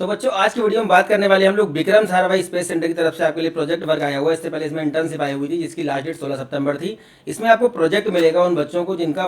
तो बच्चों आज की वीडियो में बात करने वाले हम लोग विक्रम साराभाई स्पेस सेंटर की तरफ से आपके लिए प्रोजेक्ट वर्क आया हुआ है। इससे पहले इसमें इंटर्नशिप आई हुई थी जिसकी लास्ट डेट 16 सितंबर थी। इसमें आपको प्रोजेक्ट मिलेगा उन बच्चों को जिनका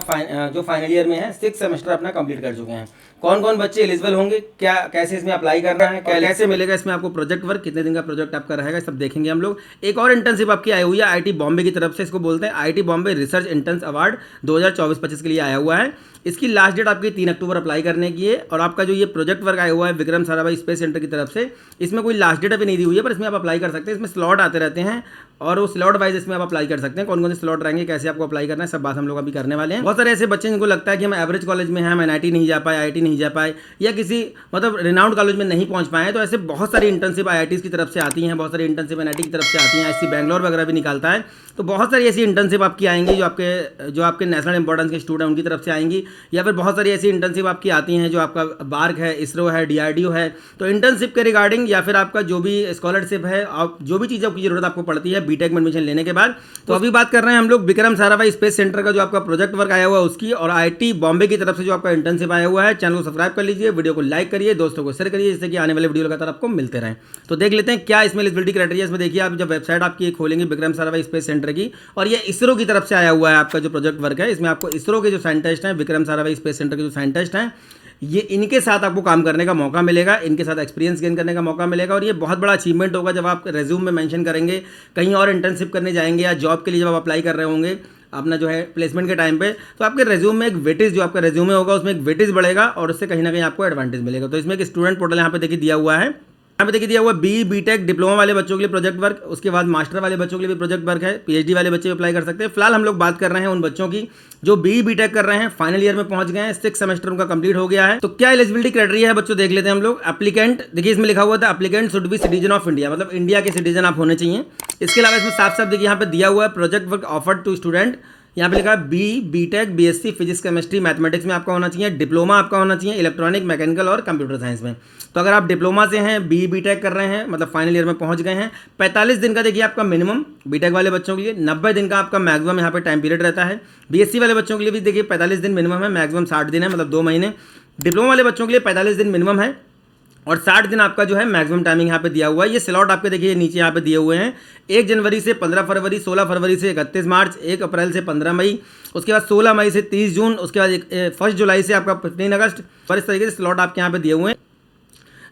जो फाइनल ईयर में है 6 सेमेस्टर अपना कंप्लीट कर चुके हैं। कौन कौन बच्चे एलिजिबल होंगे, क्या कैसे इसमें अप्लाई करना है, कैसे मिलेगा इसमें आपको प्रोजेक्ट वर्क, कितने दिन का प्रोजेक्ट आपका रहेगा, सब देखेंगे हम लोग। एक और इंटर्नशिप आपकी आई हुई है आईटी बॉम्बे की तरफ से, इसको बोलते हैं IT Bombay research interns award 2024-25 के लिए आया हुआ है। इसकी लास्ट डेट आपकी 3 अक्टूबर अप्लाई करने की है। और आपका जो ये प्रोजेक्ट वर्क आया हुआ है विक्रम साराभाई स्पेस सेंटर की तरफ से, इसमें कोई लास्ट डेट अभी नहीं दी हुई है, पर इसमें आप अप्लाई कर सकते हैं। इसमें स्लॉट आते रहते हैं और वो स्लॉट वाइज इसमें आप अप्लाई कर सकते हैं। कौन कौन से स्लॉट रहेंगे, कैसे आपको अप्लाई करना है, सब बात हम लोग अभी करने वाले हैं। बहुत सारे ऐसे बच्चे जिनको लगता है कि हम एवरेज कॉलेज में हैं, हम एनआईटी नहीं जा पाए, आईआईटी नहीं जा पाए, या किसी मतलब रिनाउंड कॉलेज में नहीं पहुंच पाए, तो ऐसे बहुत सारी इंटर्नशिप आईआईटीज की तरफ से आती हैं, बहुत सारी इंटर्नशिप एनआईटी की तरफ से आती हैं, आईआईटी बैंगलोर वगैरह भी निकालता है। तो बहुत सारी ऐसी इंटर्नशिप आपकी आएंगी जो आपके नेशनल इंपॉर्टेंस के स्टूडेंट उनकी तरफ से आएंगी, या फिर बहुत सारी ऐसी इंटर्नशिप आपकी आती हैं जो आपका बार्क है, इसरो है, डीआरडीओ है। तो इंटर्नशिप के रिगार्डिंग या फिर आपका जो भी स्कॉलरशिप है, जो भी चीज़ों की जरूरत आपको पड़ती है बीटेक में एडमिशन लेने के बाद। तो अभी बात कर रहे हैं हम लोग विक्रम साराभाई स्पेस सेंटर का जो आपका प्रोजेक्ट वर्क आया हुआ है उसकी, और आईटी बॉम्बे की तरफ से जो आपका इंटर्नशिप आया हुआ है। चैनल को सब्सक्राइब कर लीजिए, वीडियो को लाइक करिए, दोस्तों को शेयर करिए, जिससे कि आने वाले वीडियो लगातार आपको मिलते रहें। तो देख लेते हैं क्या इसमें एलिजिबिलिटी क्राइटेरिया। इसमें देखिए आप जब वेबसाइट आपकी खोलेंगे विक्रम साराभाई स्पेस सेंटर की, और ये इसरो की तरफ से आया हुआ है आपका जो प्रोजेक्ट वर्क है। इसमें आपको इसरो के जो साइंटिस्ट हैं, विक्रम साराभाई स्पेस सेंटर के जो साइंटिस्ट हैं, ये इनके साथ आपको काम करने का मौका मिलेगा, इनके साथ एक्सपीरियंस गेन करने का मौका मिलेगा। और ये बहुत बड़ा अचीवमेंट होगा जब आप रेज्यूम में मेंशन करेंगे, कहीं और इंटर्नशिप करने जाएंगे या जॉब के लिए जब आप अप्लाई कर रहे होंगे अपना जो है प्लेसमेंट के टाइम पे, तो आपके रेज्यूम में एक वेटेज, जो आपका रेज्यूमे होगा उसमें एक वेटेज बढ़ेगा और उससे कहीं ना कहीं आपको एडवांटेज मिलेगा। तो इसमें एक स्टूडेंट पोर्टल यहाँ पे देखिए दिया हुआ है, यहाँ पे देखिए दिया हुआ बीटेक डिप्लोमा वाले बच्चों के लिए प्रोजेक्ट वर्क, उसके बाद मास्टर वाले बच्चों के लिए भी प्रोजेक्ट वर्क है, पीएचडी वाले बच्चे अप्लाई कर सकते हैं। फिलहाल हम लोग बात कर रहे हैं उन बच्चों की जो बीटेक कर रहे हैं, फाइनल ईयर में पहुंच गए हैं, 6 सेमेस्टर उनका कंप्लीट हो गया है। तो क्या एलिजिबिलिटी क्राइटेरिया है बच्चों, देख लेते हैं हम लोग। एप्लीकेंट, देखिए इसमें लिखा हुआ था applicant should be citizen of India, मतलब इंडिया के सिटीजन आप होने चाहिए। इसके अलावा इसमें साफ साफ देखिए यहाँ पे दिया हुआ है project work offered to student, यहाँ पे लिखा है BTech BSc physics chemistry mathematics में आपका होना चाहिए, डिप्लोमा आपका होना चाहिए इलेक्ट्रॉनिक मैकेनिकल और कंप्यूटर साइंस में। तो अगर आप डिप्लोमा से हैं, बीटेक कर रहे हैं, मतलब फाइनल ईयर में पहुंच गए हैं, 45 दिन का देखिए आपका मिनिमम बीटेक वाले बच्चों के लिए, 90 दिन का आपका मैक्सिमम यहाँ पे टाइम पीरियड रहता है। बीएससी वाले बच्चों के लिए भी देखिए 45 दिन मिनिमम है, मैक्सिमम 60 दिन है, मतलब 2 महीने। डिप्लोमा वाले बच्चों के लिए 45 दिन मिनिमम है और 60 दिन आपका जो है मैक्सिमम टाइमिंग यहाँ पे दिया हुआ है। ये स्लॉट आपके देखिए नीचे यहाँ पे दिए हुए हैं, 1 जनवरी से 15 फरवरी, 16 फरवरी से 31 मार्च, 1 अप्रैल से 15 मई, उसके बाद 16 मई से 30 जून, उसके बाद 1 जुलाई से आपका 15 अगस्त। पर इस तरीके से स्लॉट आपके यहाँ पे दिए हुए हैं।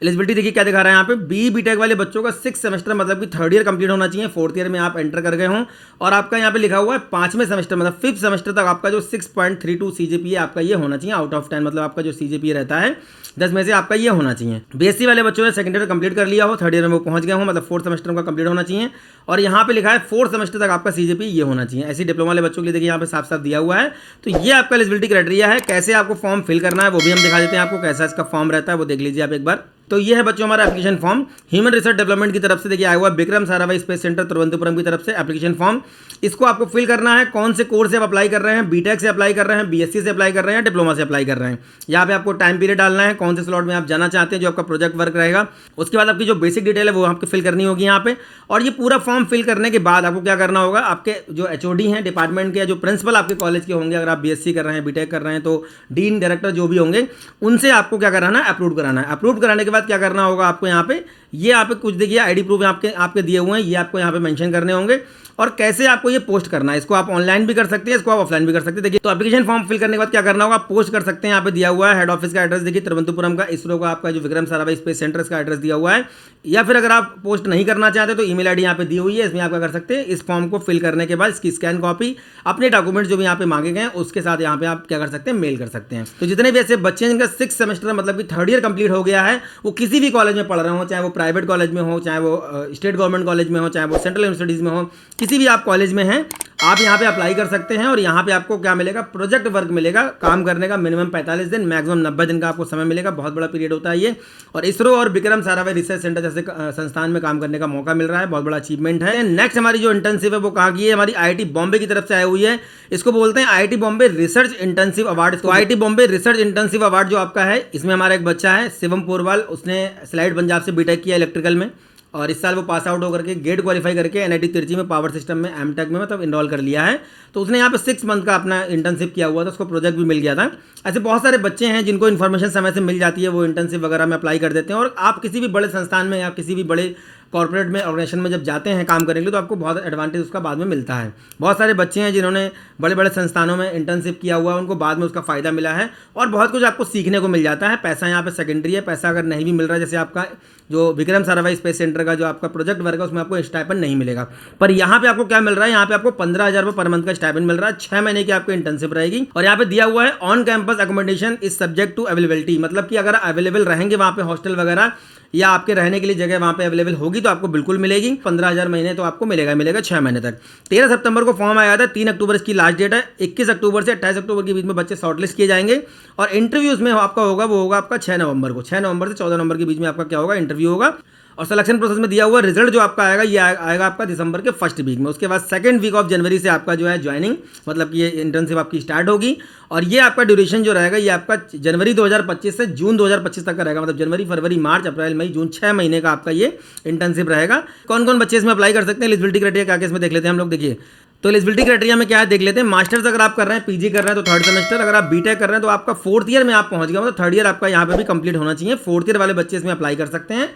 एलिजिबिलिटी देखिए क्या दिखा रहा है यहाँ पे, बीटेक वाले बच्चों का 6 सेमेस्टर मतलब कि 3rd ईयर कंप्लीट होना चाहिए, 4th ईयर में आप एंटर कर गए हों, और आपका यहाँ पे लिखा हुआ है 5वें सेमेस्टर मतलब 5th सेमेस्टर तक आपका जो 6.32 सीजीपीए आपका ये होना चाहिए आउट ऑफ 10, मतलब आपका जो सीजीपीए रहता है 10 में से आपका ये होना चाहिए। बीएससी वाले बच्चों ने 2nd ईयर कंप्लीट कर लिया हो, 3rd ईयर में वो पहुंच गए हो, मतलब 4th सेमेस्टर का कंप्लीट होना चाहिए, और यहाँ पे लिखा है 4th सेमेस्टर तक आपका सीजीपीए ये होना चाहिए। ऐसी डिप्लोमा वाले बच्चों के लिए देखिए यहाँ पे साफ साफ दिया हुआ है। तो ये आपका एलिजिबिलिटी क्राइटेरिया है। कैसे आपको फॉर्म फिल करना है वो भी हम दिखा देते हैं आपको, कैसा इसका फॉर्म रहता है वो देख लीजिए आप एक बार। तो ये है बच्चों हमारा application form, human resource development की तरफ से देखिए आया हुआ विक्रम साराभाई स्पेस सेंटर तिरुवनंतपुरम की तरफ से एप्लीकेशन फॉर्म। इसको आपको फिल करना है, कौन से कोर्स से आप अप्लाई कर रहे हैं, बीटेक से अप्लाई कर रहे हैं, बीएससी से अप्लाई कर रहे हैं, डिप्लोमा से अप्लाई कर रहे हैं। यहाँ पे आपको टाइम पीरियड डालना है, कौन से स्लॉट में आप जाना चाहते हैं, जो आपका प्रोजेक्ट वर्क रहेगा। उसके बाद आपकी जो बेसिक डिटेल है वो आपको फिल करनी होगी यहाँ पे। और ये पूरा फॉर्म फिल करने के बाद आपको क्या करना होगा, आपके जो एचओडी हैं डिपार्टमेंट के, जो प्रिंसिपल आपके कॉलेज के होंगे, अगर आप बीएससी कर रहे हैं, बीटेक कर रहे हैं, तो डीन डायरेक्टर जो भी होंगे उनसे आपको क्या कराना है, अप्रूव कराना है। अप्रूव कराने के बाद क्या करना होगा आपको यहाँ पे, ये यहाँ पे कुछ देखिए आईडी प्रूफ आपके दिए हुए हैं, ये आपको यहाँ पे मेंशन करने होंगे। और कैसे आपको ये पोस्ट करना है, इसको आप ऑनलाइन भी कर सकते हैं, इसको आप ऑफलाइन भी कर सकते हैं। देखिए तो एप्लीकेशन फॉर्म फिल करने के बाद क्या करना होगा, पोस्ट कर सकते हैं। यहाँ पे दिया हुआ है हेड ऑफिस का एड्रेस, देखिए तिरुवनंतपुरम का, इसरो का आपका जो विक्रम साराभाई स्पेस सेंटर का एड्रेस दिया हुआ है। या फिर अगर आप पोस्ट नहीं करना चाहते तो ईमेल आईडी यहाँ पे दी हुई है, इसमें आप क्या कर सकते हैं, इस फॉर्म को फिल करने के बाद इसकी स्कैन कॉपी अपने डॉक्यूमेंट जो भी यहाँ पे मांगे गए उसके साथ यहाँ पे आप क्या कर सकते हैं, मेल कर सकते हैं। तो जितने भी ऐसे बच्चे जिनका 6 सेमेस्टर मतलब कि 3rd ईयर कंप्लीट हो गया है, वो किसी भी कॉलेज में पढ़ रहे हो, चाहे वो प्राइवेट कॉलेज में हो, चाहे वो स्टेट गवर्नमेंट कॉलेज में हो, चाहे वो सेंट्रल यूनिवर्सिटीज़ में हो, किसी भी आप कॉलेज में हैं, आप यहाँ पे अप्लाई कर सकते हैं। और यहाँ पे आपको क्या मिलेगा, प्रोजेक्ट वर्क मिलेगा, काम करने का मिनिमम 45 दिन, मैक्सिमम 90 दिन का आपको समय मिलेगा। बहुत बड़ा पीरियड होता है ये, और इसरो और विक्रम साराभाई रिसर्च सेंटर जैसे संस्थान में काम करने का मौका मिल रहा है, बहुत बड़ा अचीवमेंट है। नेक्स्ट हमारी जो इंटर्नशिप है वो कहाँ की है, हमारी आईआईटी बॉम्बे की तरफ से आई हुई है। इसको बोलते हैं IIT Bombay research internship award. तो IIT Bombay research internship award जो आपका है, इसमें हमारा एक बच्चा है शिवम पोरवाल, उसने स्लाइड पंजाब से बीटेक किया इलेक्ट्रिकल में, और इस साल वो पास आउट होकर के गेट क्वालिफाई करके एनआईटी तिरची में पावर सिस्टम में एमटेक में मतलब इनरोल कर लिया है। तो उसने यहाँ पे 6 मंथ का अपना इंटर्नशिप किया हुआ था, उसको प्रोजेक्ट भी मिल गया था। ऐसे बहुत सारे बच्चे हैं जिनको इन्फॉर्मेशन समय से मिल जाती है, वो इंटर्नशिप वगैरह में अप्लाई कर देते हैं। और आप किसी भी बड़े संस्थान में या किसी भी बड़े कॉर्पोरेट में ऑर्गेनाइजेशन में जब जाते हैं काम करने के लिए तो आपको बहुत एडवांटेज उसका बाद में मिलता है। बहुत सारे बच्चे हैं जिन्होंने बड़े बड़े संस्थानों में इंटर्नशिप किया हुआ है, उनको बाद में उसका फ़ायदा मिला है और बहुत कुछ आपको सीखने को मिल जाता है। पैसा यहाँ पे सेकेंडरी है, पैसा अगर नहीं भी मिल रहा है, जैसे आपका जो विक्रम साराभाई स्पेस सेंटर का जो आपका प्रोजेक्ट वर्क है उसमें आपको स्टाइपेंड नहीं मिलेगा, पर यहाँ पे आपको क्या मिल रहा है, यहाँ पे आपको 15,000 रुपये पर मंथ का स्टाइपेंड मिल रहा है। 6 महीने की आपको इंटर्नशिप रहेगी और यहाँ पे दिया हुआ है on campus accommodation is subject to availability, मतलब कि अगर अवेलेबल रहेंगे वहाँ पे हॉस्टल वगैरह या आपके रहने के लिए जगह वहाँ पे अवेलेबल होगी तो आपको बिल्कुल मिलेगी। 15,000 महीने तो आपको मिलेगा 6 महीने तक। 13 सितंबर को फॉर्म आया था, 3 अक्टूबर इसकी लास्ट डेट है। 21 अक्टूबर से 28 अक्टूबर के बीच में बच्चे शॉर्टलिस्ट किए जाएंगे और इंटरव्यू उसमें आपका होगा, वो होगा आपका 6 नवंबर को। 6 नवंबर से 14 नवंबर के बीच में आपका क्या होगा, इंटरव्यू होगा। और सिलेक्शन प्रोसेस में दिया हुआ रिजल्ट जो आपका आएगा ये आएगा आपका दिसंबर के फर्स्ट वीक में। उसके बाद सेकंड वीक ऑफ जनवरी से आपका जो है ज्वाइनिंग, मतलब कि ये इंटर्नशिप आपकी स्टार्ट होगी और ये आपका ड्यूरेशन जो रहेगा ये आपका जनवरी 2025 से जून 2025 तक का रहेगा, मतलब जनवरी फरवरी मार्च अप्रैल मई जून 6 महीने का आपका ये इंटर्नशिप रहेगा। कौन कौन बच्चे इसमें अप्लाई कर सकते हैं, एलिजिबिलिटी क्राइटेरिया क्या क्या इसमें देख लेते हैं हम लोग। देखिए तो एलिजिबिलिटी क्राइटेरिया में क्या है देख लेते हैं। मास्टर्स अगर आप कर रहे हैं, पीजी कर रहे हैं तो 3rd सेमेस्टर, अगर आप बीटेक कर रहे हैं तो आपका 4th ईयर में आप पहुंच गए, मतलब 3rd ईयर आपका यहाँ पे भी कंप्लीट होना चाहिए। 4th ईयर वाले बच्चे इसमें अप्लाई कर सकते हैं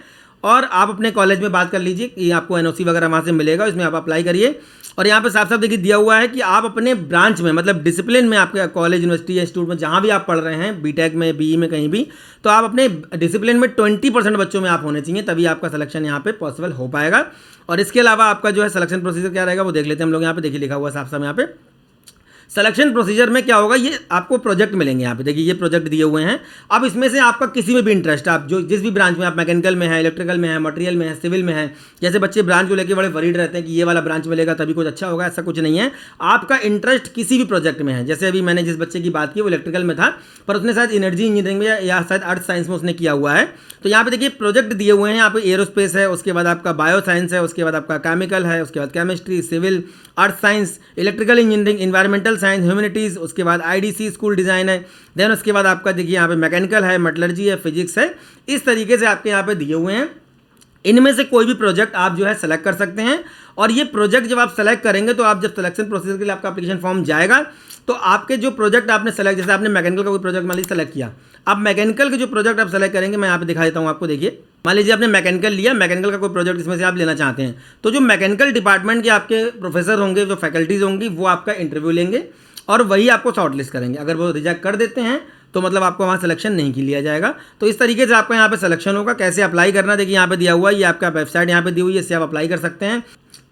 और आप अपने कॉलेज में बात कर लीजिए कि आपको एनओसी वगैरह वहाँ से मिलेगा, इसमें आप अप्लाई करिए। और यहाँ पे साफ साफ देखिए दिया हुआ है कि आप अपने ब्रांच में, मतलब डिसिप्लिन में, आपके कॉलेज यूनिवर्सिटी या इंस्टीट्यूट में जहाँ भी आप पढ़ रहे हैं, बीटेक में बीई में कहीं भी, तो आप अपने डिसिप्लिन में 20% बच्चों में आप होने चाहिए, तभी आपका सिलेक्शन यहाँ पे पॉसिबल हो पाएगा। और इसके अलावा आपका जो है सिलेक्शन प्रोसीजर क्या रहेगा वो देख लेते हैं हम लोग। यहाँ पे देखिए लिखा हुआ साफ साफ यहाँ पे सिलेक्शन प्रोसीजर में क्या होगा, ये आपको प्रोजेक्ट मिलेंगे। यहाँ पे देखिए ये प्रोजेक्ट दिए हुए हैं। अब इसमें से आपका किसी में भी इंटरेस्ट, आप जो जिस भी ब्रांच में, आप मैकेनिकल में है, इलेक्ट्रिकल में है, मटेरियल में है, सिविल में है, जैसे बच्चे ब्रांच को लेकर बड़े वरीड रहते हैं कि ये वाला ब्रांच मिलेगा तभी कुछ अच्छा होगा, ऐसा कुछ नहीं है। आपका इंटरेस्ट किसी भी प्रोजेक्ट में है, जैसे अभी मैंने जिस बच्चे की बात की वो इलेक्ट्रिकल में था पर उसने शायद एनर्जी इंजीनियरिंग में या शायद अर्थ साइंस में उसने किया हुआ है। तो यहाँ पे देखिए प्रोजेक्ट दिए हुए हैं, यहाँ पे एरोस्पेस है, उसके बाद आपका बायो साइंस है, उसके बाद आपका केमिकल है, उसके बाद chemistry, civil, earth science, electrical engineering, environmental science, humanities, उसके बाद आईडीसी स्कूल डिज़ाइन है, देन उसके बाद आपका देखिए यहाँ पे मैकेनिकल है, मेटलर्जी है, फिजिक्स है। इस तरीके से आपके यहाँ पे दिए हुए हैं। इनमें से कोई भी प्रोजेक्ट आप जो है सेलेक्ट कर सकते हैं और ये प्रोजेक्ट जब आप सेलेक्ट करेंगे तो आप जब सिलेक्शन प्रोसेस के लिए आपका एप्लीकेशन फॉर्म जाएगा तो आपके जो प्रोजेक्ट आपने सेलेक्ट, जैसे आपने मैकेनिकल का कोई प्रोजेक्ट मान लीजिए सेलेक्ट किया, अब मैकेनिकल के जो प्रोजेक्ट आप सेलेक्ट करेंगे मैं यहाँ पे दिखा देता हूँ आपको। देखिए मान लीजिए आपने मैकेनिकल लिया, मैकेनिकल का कोई प्रोजेक्ट इसमें से आप लेना चाहते हैं तो जो मैकेनिकल डिपार्टमेंट के आपके प्रोफेसर होंगे, जो फैकल्टीज होंगी, वो आपका इंटरव्यू लेंगे और वही आपको शॉर्टलिस्ट करेंगे। अगर वो रिजेक्ट कर देते हैं तो मतलब आपको वहाँ सिलेक्शन नहीं की लिया जाएगा। तो इस तरीके से आपका यहाँ पे सिलेक्शन होगा। कैसे अप्लाई करना देखिए यहाँ पे दिया हुआ है, ये आपका वेबसाइट यहाँ पे दी हुई है, इससे आप अप्लाई कर सकते हैं।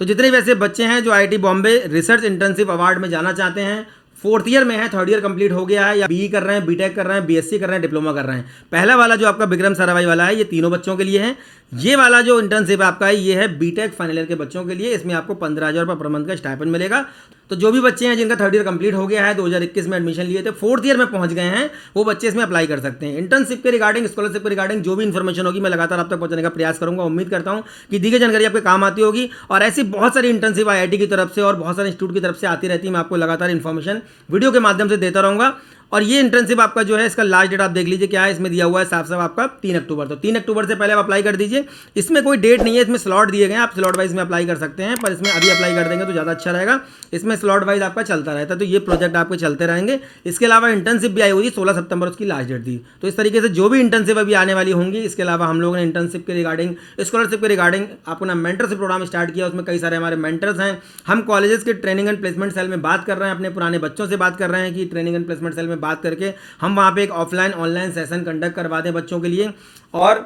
तो जितने वैसे बच्चे हैं जो IIT Bombay research internship award में जाना चाहते हैं, 4th ईयर में है, 3rd ईयर कंप्लीट हो गया है, या बीई कर रहे हैं, बीटेक कर रहे हैं, बीएससी कर रहे हैं, डिप्लोमा कर रहे हैं, पहला वाला जो आपका विक्रम साराभाई वाला है ये तीनों बच्चों के लिए है। ये वाला जो इंटर्नशिप आपका है ये है बीटेक फाइनल ईयर के बच्चों के लिए, इसमें आपको 15,000 रुपये पर मंथ का स्टाइपेंड मिलेगा। तो जो भी बच्चे हैं जिनका 3rd ईयर कंप्लीट हो गया है, 2021 में एडमिशन लिए थे, 4th ईयर में पहुंच गए हैं, वो बच्चे इसमें अप्लाई कर सकते हैं। इंटर्नशिप के रिगार्डिंग, स्कॉलरशिप के रिगार्डिंग जो भी इन्फॉर्मेशन होगी मैं लगातार आप तक पहुंचाने का प्रयास करूंगा। उम्मीद करता हूं कि दी गई जानकारी आपके काम आती होगी और ऐसी बहुत सारी इंटर्नशिप आईआईटी की तरफ से और बहुत सारे इंस्टीट्यूट की तरफ से आती रहती है। मैं आपको लगातार इन्फॉर्मेशन वीडियो के माध्यम से देता रहूंगा। और ये इंटर्नशिप आपका जो है इसका लास्ट डेट आप देख लीजिए क्या है, इसमें दिया हुआ है साफ साफ आपका 3 अक्टूबर। तो 3 अक्टूबर से पहले आप अप्लाई कर दीजिए। इसमें कोई डेट नहीं है, इसमें स्लॉट दिए गए हैं, आप स्लॉट वाइज में अप्लाई कर सकते हैं, पर इसमें अभी अप्लाई कर देंगे तो ज़्यादा अच्छा रहेगा। इसमें स्लॉट वाइज आपका चलता रहता है, तो ये प्रोजेक्ट आपके चलते रहेंगे। इसके अलावा इंटर्नशिप भी आई हुई थी, 16 सितंबर उसकी लास्ट डेट थी। तो इस तरीके से जो भी इंटर्नशिप अभी आने वाली होंगी, इसके अलावा हम लोगों ने इंटर्नशिप के रिगार्डिंग, स्कॉलरशिप के रिगार्डिंग आपको ना मेंटरशिप प्रोग्राम स्टार्ट किया, उसमें कई सारे हमारे मेंटर्स हैं। हम कॉलेजेस के ट्रेनिंग एंड प्लेसमेंट सेल में बात कर रहे हैं, अपने पुराने बच्चों से बात कर रहे हैं कि ट्रेनिंग एंड प्लेसमेंट सेल में बात करके हम वहाँ पे एक ऑफलाइन ऑनलाइन सेशन कंडक्ट करवा दें बच्चों के लिए, और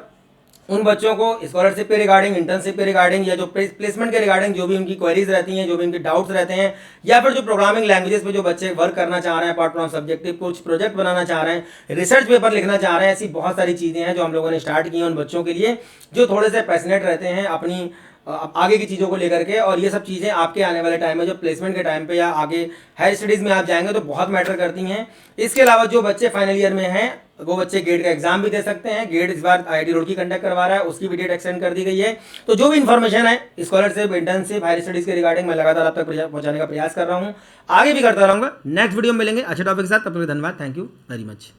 उन बच्चों को स्कॉलरशिप के रिगार्डिंग, इंटर्नशिप के रिगार्डिंग या जो प्लेसमेंट के रिगार्डिंग जो भी उनकी क्वेरीज रहती हैं, जो भी उनके डाउट्स रहते हैं, या फिर जो प्रोग्रामिंग लैंग्वेजेस पे जो बच्चे वर्क करना चाह रहे हैं अपार्ट फ्रॉम सब्जेक्टिव, कुछ प्रोजेक्ट बनाना चाह रहे हैं, रिसर्च पेपर लिखना चाह रहे हैं, ऐसी बहुत सारी चीज़ें हैं जो हम लोगों ने स्टार्ट की हैं उन बच्चों के लिए जो थोड़े से पैशनेट रहते हैं अपनी आगे की चीज़ों को लेकर के। और ये सब चीज़ें आपके आने वाले टाइम में जो प्लेसमेंट के टाइम पे या आगे हायर स्टडीज़ में आप जाएंगे तो बहुत मैटर करती हैं। इसके अलावा जो बच्चे फाइनल ईयर में हैं वो बच्चे गेट का एग्जाम भी दे सकते हैं। गेट इस बार आईआईटी रुड़की कंडक्ट करवा रहा है, उसकी भी डेट एक्सटेंड कर दी गई है। तो जो भी इन्फॉर्मेशन है स्कॉलरशिप, इंटर्नशिप, हायर स्टडीज़ के रिगार्डिंग मैं लगातार आप तक पहुंचाने का प्रयास कर रहा हूँ, आगे भी करता रहूँगा। नेक्स्ट वीडियो में मिलेंगे अच्छे टॉपिक के साथ, तब तक धन्यवाद, थैंक यू वेरी मच।